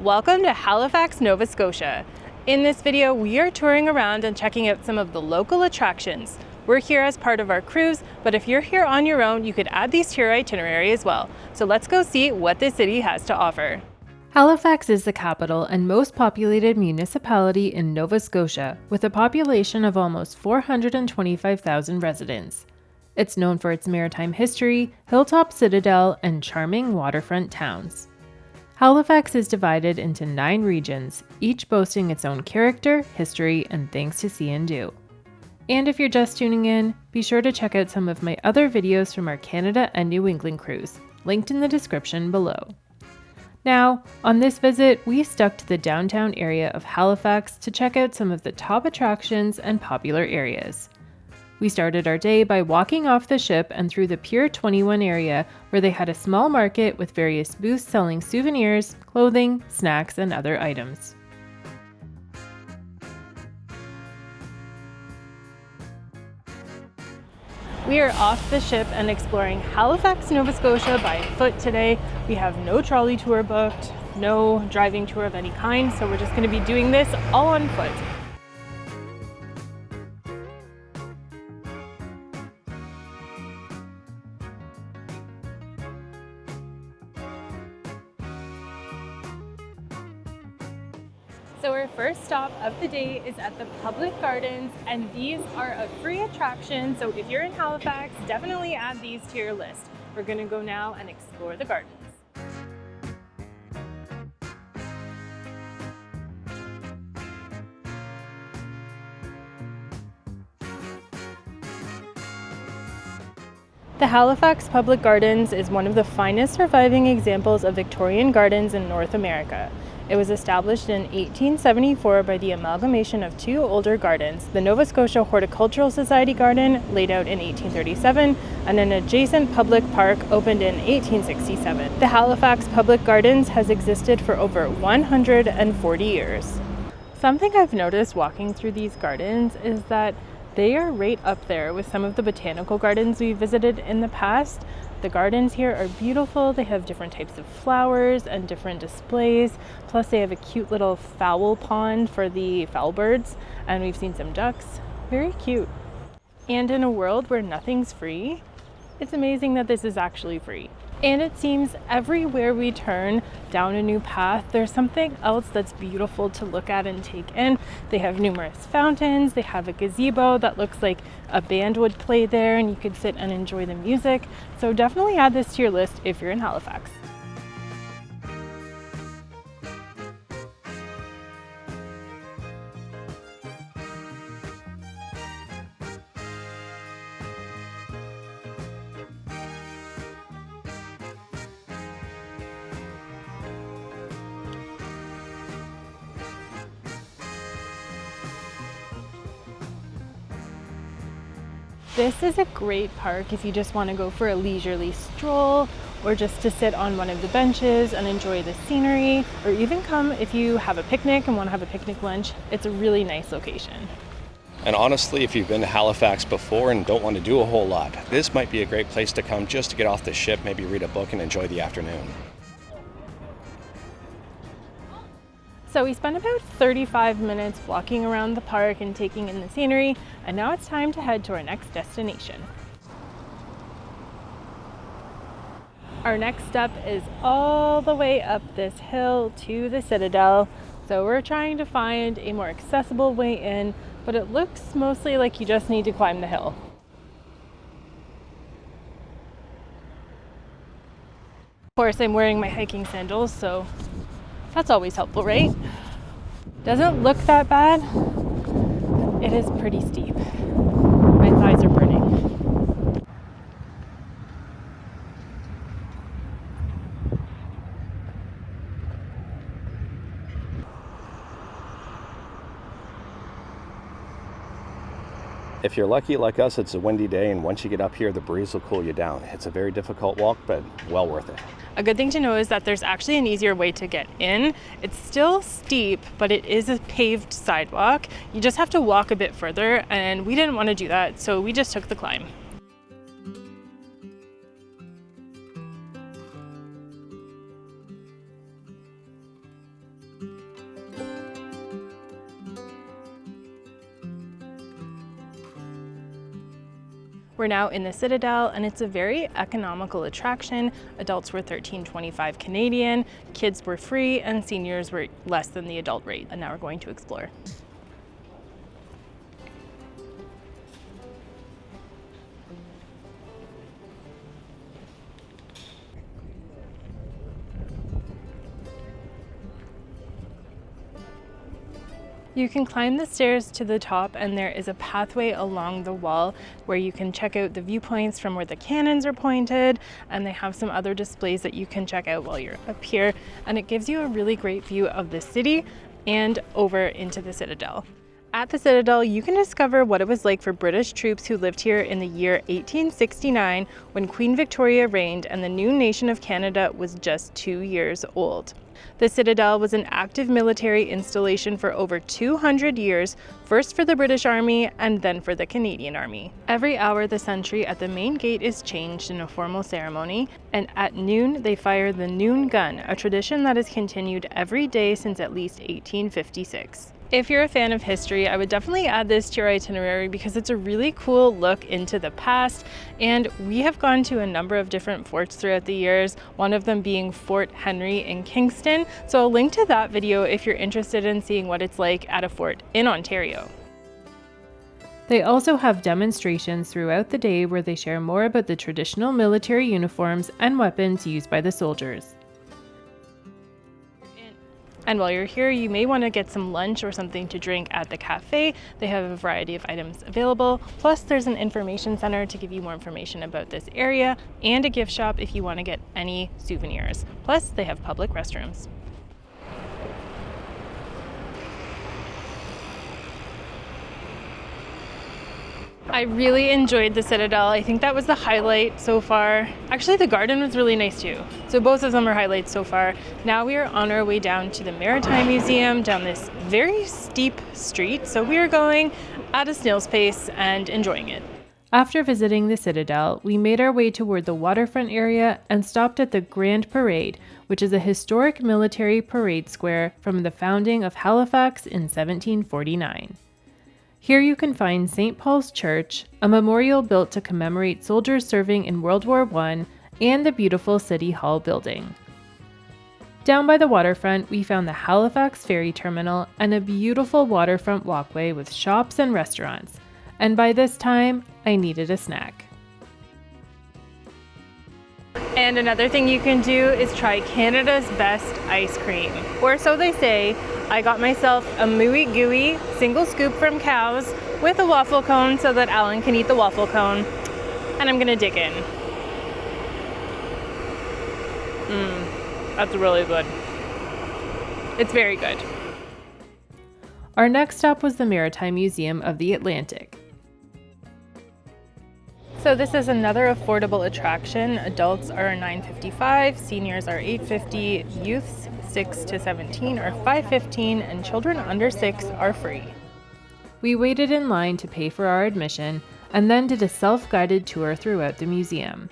Welcome to Halifax, Nova Scotia. In this video, we are touring around and checking out some of the local attractions. We're here as part of our cruise, but if you're here on your own, you could add these to your itinerary as well. So let's go see what this city has to offer. Halifax is the capital and most populated municipality in Nova Scotia, with a population of almost 425,000 residents. It's known for its maritime history, hilltop Citadel, and charming waterfront towns. Halifax is divided into 9 regions, each boasting its own character, history, and things to see and do. And if you're just tuning in, be sure to check out some of my other videos from our Canada and New England cruise, linked in the description below. Now, on this visit, we stuck to the downtown area of Halifax to check out some of the top attractions and popular areas. We started our day by walking off the ship and through the Pier 21 area, where they had a small market with various booths selling souvenirs, clothing, snacks, and other items. We are off the ship and exploring Halifax, Nova Scotia by foot today. We have no trolley tour booked, no driving tour of any kind, so we're just going to be doing this all on foot. So our first stop of the day is at the public gardens, and these are a free attraction. So if you're in Halifax, definitely add these to your list. We're going to go now and explore the gardens. The Halifax Public Gardens is one of the finest surviving examples of Victorian gardens in North America. It was established in 1874 by the amalgamation of 2 older gardens, the Nova Scotia Horticultural Society Garden, laid out in 1837, and an adjacent public park opened in 1867. The Halifax Public Gardens has existed for over 140 years. Something I've noticed walking through these gardens is that they are right up there with some of the botanical gardens we visited in the past. The gardens here are beautiful. They have different types of flowers and different displays. Plus they have a cute little fowl pond for the fowl birds, and we've seen some ducks. Very cute. And in a world where nothing's free, it's amazing that this is actually free. And it seems everywhere we turn down a new path, there's something else that's beautiful to look at and take in. They have numerous fountains. They have a gazebo that looks like a band would play there, and you could sit and enjoy the music. So definitely add this to your list if you're in Halifax. This is a great park if you just want to go for a leisurely stroll, or just to sit on one of the benches and enjoy the scenery, or even come if you have a picnic and want to have a picnic lunch. It's a really nice location. And honestly, if you've been to Halifax before and don't want to do a whole lot, this might be a great place to come just to get off the ship, maybe read a book and enjoy the afternoon. So we spent about 35 minutes walking around the park and taking in the scenery, and now it's time to head to our next destination. Our next step is all the way up this hill to the Citadel. So we're trying to find a more accessible way in, but it looks mostly like you just need to climb the hill. Of course, I'm wearing my hiking sandals, so that's always helpful, right? Doesn't look that bad. It is pretty steep. My thighs are burning. If you're lucky like us, it's a windy day, and once you get up here, the breeze will cool you down. It's a very difficult walk, but well worth it. A good thing to know is that there's actually an easier way to get in. It's still steep, but it is a paved sidewalk. You just have to walk a bit further, and we didn't want to do that, so we just took the climb. We're now in the Citadel, and it's a very economical attraction. Adults were $13.25 Canadian, kids were free, and seniors were less than the adult rate. And now we're going to explore. You can climb the stairs to the top, and there is a pathway along the wall where you can check out the viewpoints from where the cannons are pointed, and they have some other displays that you can check out while you're up here, and it gives you a really great view of the city and over into the Citadel. At the Citadel, you can discover what it was like for British troops who lived here in the year 1869 when Queen Victoria reigned and the new nation of Canada was just 2 years old. The Citadel was an active military installation for over 200 years, first for the British Army and then for the Canadian Army. Every hour, the sentry at the main gate is changed in a formal ceremony, and at noon, they fire the noon gun, a tradition that has continued every day since at least 1856. If you're a fan of history, I would definitely add this to your itinerary because it's a really cool look into the past, and we have gone to a number of different forts throughout the years, one of them being Fort Henry in Kingston, so I'll link to that video if you're interested in seeing what it's like at a fort in Ontario. They also have demonstrations throughout the day where they share more about the traditional military uniforms and weapons used by the soldiers. And while you're here, you may want to get some lunch or something to drink at the cafe. They have a variety of items available. Plus, there's an information center to give you more information about this area and a gift shop if you want to get any souvenirs. Plus, they have public restrooms. I really enjoyed the Citadel. I think that was the highlight so far. Actually, the garden was really nice too. So both of them are highlights so far. Now we are on our way down to the Maritime Museum down this very steep street. So we are going at a snail's pace and enjoying it. After visiting the Citadel, we made our way toward the Waterfront area and stopped at the Grand Parade, which is a historic military parade square from the founding of Halifax in 1749. Here you can find St. Paul's Church, a memorial built to commemorate soldiers serving in World War I, and the beautiful City Hall building. Down by the waterfront, we found the Halifax Ferry Terminal and a beautiful waterfront walkway with shops and restaurants. And by this time, I needed a snack. And another thing you can do is try Canada's best ice cream. Or so they say. I got myself a mooey gooey single scoop from Cows with a waffle cone so that Alan can eat the waffle cone. And I'm gonna dig in. That's really good. It's very good. Our next stop was the Maritime Museum of the Atlantic. So this is another affordable attraction. Adults are $9.55, seniors are $8.50, youths 6 to 17 are $5.15, and children under 6 are free. We waited in line to pay for our admission and then did a self-guided tour throughout the museum.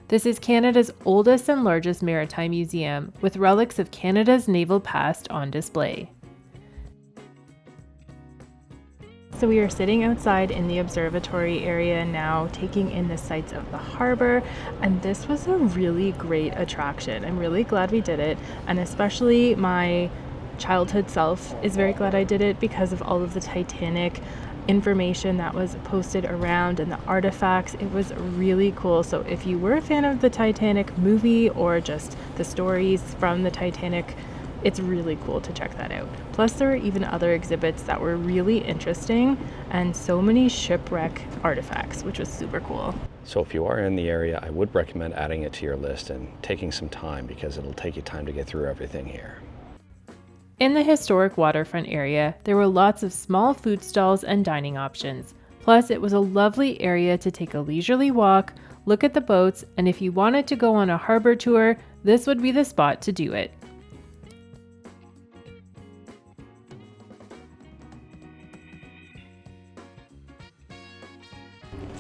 This is Canada's oldest and largest maritime museum, with relics of Canada's naval past on display. So we are sitting outside in the observatory area now, taking in the sights of the harbor, and this was a really great attraction. I'm really glad we did it, and especially my childhood self is very glad I did it because of all of the Titanic information that was posted around and the artifacts. It was really cool. So if you were a fan of the Titanic movie or just the stories from the Titanic, it's really cool to check that out. Plus, there were even other exhibits that were really interesting and so many shipwreck artifacts, which was super cool. So if you are in the area, I would recommend adding it to your list and taking some time because it'll take you time to get through everything here. In the historic waterfront area, there were lots of small food stalls and dining options. Plus, it was a lovely area to take a leisurely walk, look at the boats, and if you wanted to go on a harbor tour, this would be the spot to do it.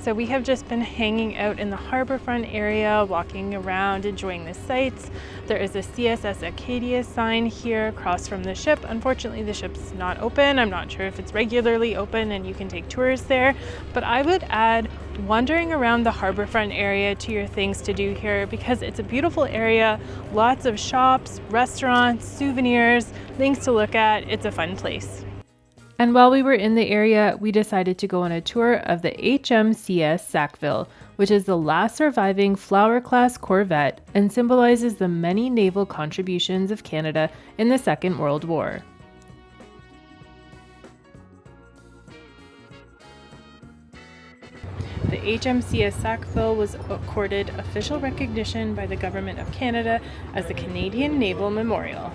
So we have just been hanging out in the harborfront area, walking around, enjoying the sights. There is a CSS Acadia sign here across from the ship. Unfortunately, the ship's not open. I'm not sure if it's regularly open and you can take tours there, but I would add wandering around the harbourfront area to your things to do here because it's a beautiful area, lots of shops, restaurants, souvenirs, things to look at. It's a fun place. And while we were in the area, we decided to go on a tour of the HMCS Sackville, which is the last surviving Flower-class corvette and symbolizes the many naval contributions of Canada in the Second World War. The HMCS Sackville was accorded official recognition by the Government of Canada as the Canadian Naval Memorial.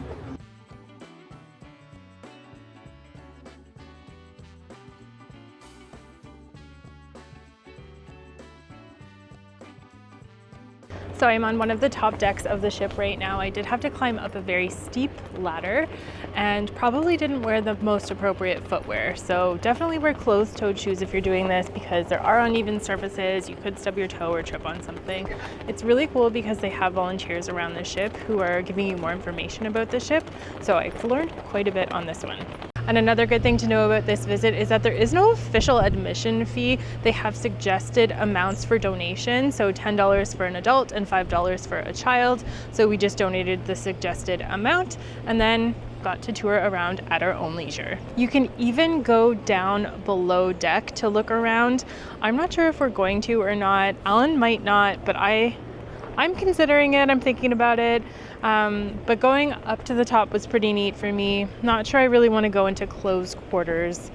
So I'm on one of the top decks of the ship right now. I did have to climb up a very steep ladder and probably didn't wear the most appropriate footwear. So definitely wear closed-toed shoes if you're doing this because there are uneven surfaces. You could stub your toe or trip on something. It's really cool because they have volunteers around the ship who are giving you more information about the ship. So I've learned quite a bit on this one. And another good thing to know about this visit is that there is no official admission fee. They have suggested amounts for donation, so $10 for an adult and $5 for a child. So we just donated the suggested amount and then got to tour around at our own leisure. You can even go down below deck to look around. I'm not sure if we're going to or not. Alan might not, but I'm considering it. I'm thinking about it. But going up to the top was pretty neat for me. Not sure I really want to go into closed quarters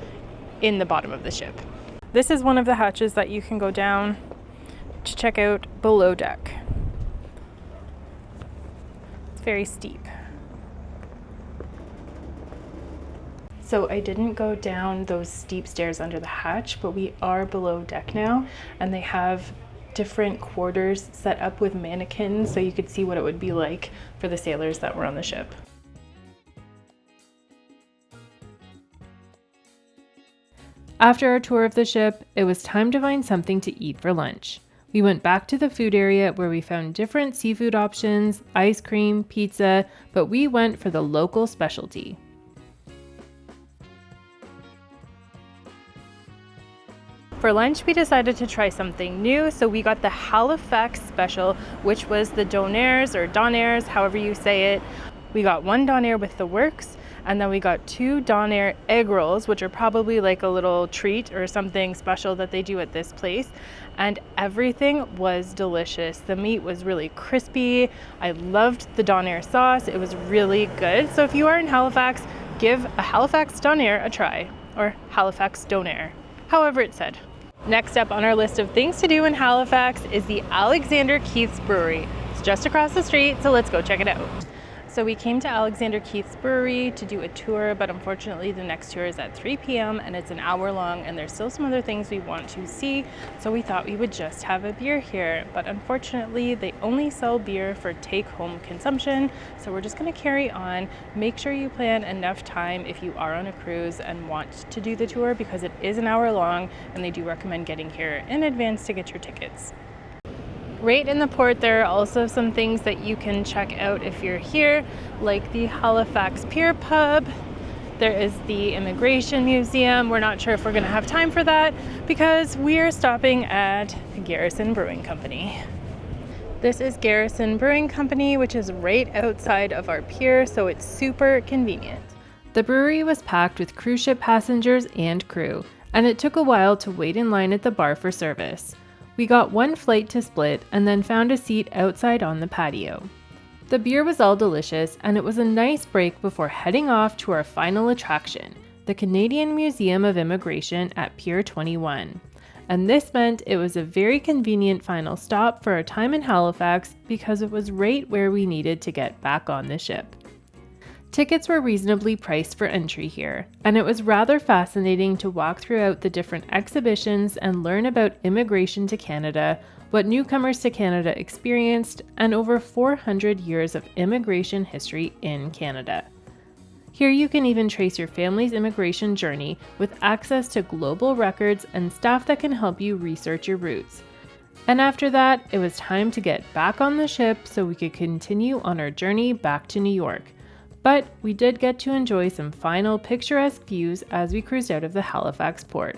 in the bottom of the ship. This is one of the hatches that you can go down to check out below deck. It's very steep. So I didn't go down those steep stairs under the hatch, but we are below deck now, and they have different quarters set up with mannequins so you could see what it would be like for the sailors that were on the ship. After our tour of the ship, it was time to find something to eat for lunch. We went back to the food area where we found different seafood options, ice cream, pizza, but we went for the local specialty. For lunch, we decided to try something new, so we got the Halifax special, which was the donaires or donaires, however you say it. We got one donaire with the works, and then we got 2 donaire egg rolls, which are probably like a little treat or something special that they do at this place. And everything was delicious. The meat was really crispy. I loved the donaire sauce. It was really good. So if you are in Halifax, give a Halifax donaire a try, or Halifax donaire, however it's said. Next up on our list of things to do in Halifax is the Alexander Keith's Brewery. It's just across the street, so let's go check it out. So we came to Alexander Keith's Brewery to do a tour, but unfortunately the next tour is at 3 p.m. and it's an hour long, and there's still some other things we want to see, so we thought we would just have a beer here. But unfortunately they only sell beer for take-home consumption, so we're just going to carry on. Make sure you plan enough time if you are on a cruise and want to do the tour, because it is an hour long and they do recommend getting here in advance to get your tickets. Right in the port, there are also some things that you can check out if you're here, like the Halifax Pier pub. There is the Immigration Museum. We're not sure if we're going to have time for that because we are stopping at Garrison Brewing Company. This is Garrison Brewing Company, which is right outside of our pier, so it's super convenient. The brewery was packed with cruise ship passengers and crew, and it took a while to wait in line at the bar for service. We got one flight to split and then found a seat outside on the patio. The beer was all delicious, and it was a nice break before heading off to our final attraction, the Canadian Museum of Immigration at Pier 21. And this meant it was a very convenient final stop for our time in Halifax because it was right where we needed to get back on the ship. Tickets were reasonably priced for entry here, and it was rather fascinating to walk throughout the different exhibitions and learn about immigration to Canada, what newcomers to Canada experienced, and over 400 years of immigration history in Canada. Here you can even trace your family's immigration journey with access to global records and staff that can help you research your roots. And after that, it was time to get back on the ship so we could continue on our journey back to New York. But we did get to enjoy some final picturesque views as we cruised out of the Halifax port.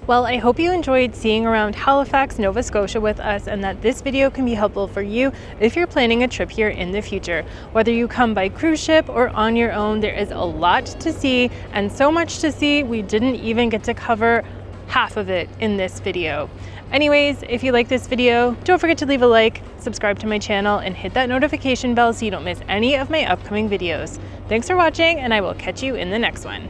Well, I hope you enjoyed seeing around Halifax, Nova Scotia with us, and that this video can be helpful for you if you're planning a trip here in the future. Whether you come by cruise ship or on your own, there is a lot to see, and so much to see we didn't even get to cover half of it in this video. Anyways, if you like this video, don't forget to leave a like, subscribe to my channel, and hit that notification bell so you don't miss any of my upcoming videos. Thanks for watching, and I will catch you in the next one.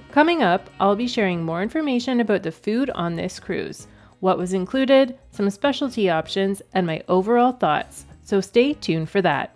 Coming up, I'll be sharing more information about the food on this cruise, what was included, some specialty options, and my overall thoughts, so stay tuned for that.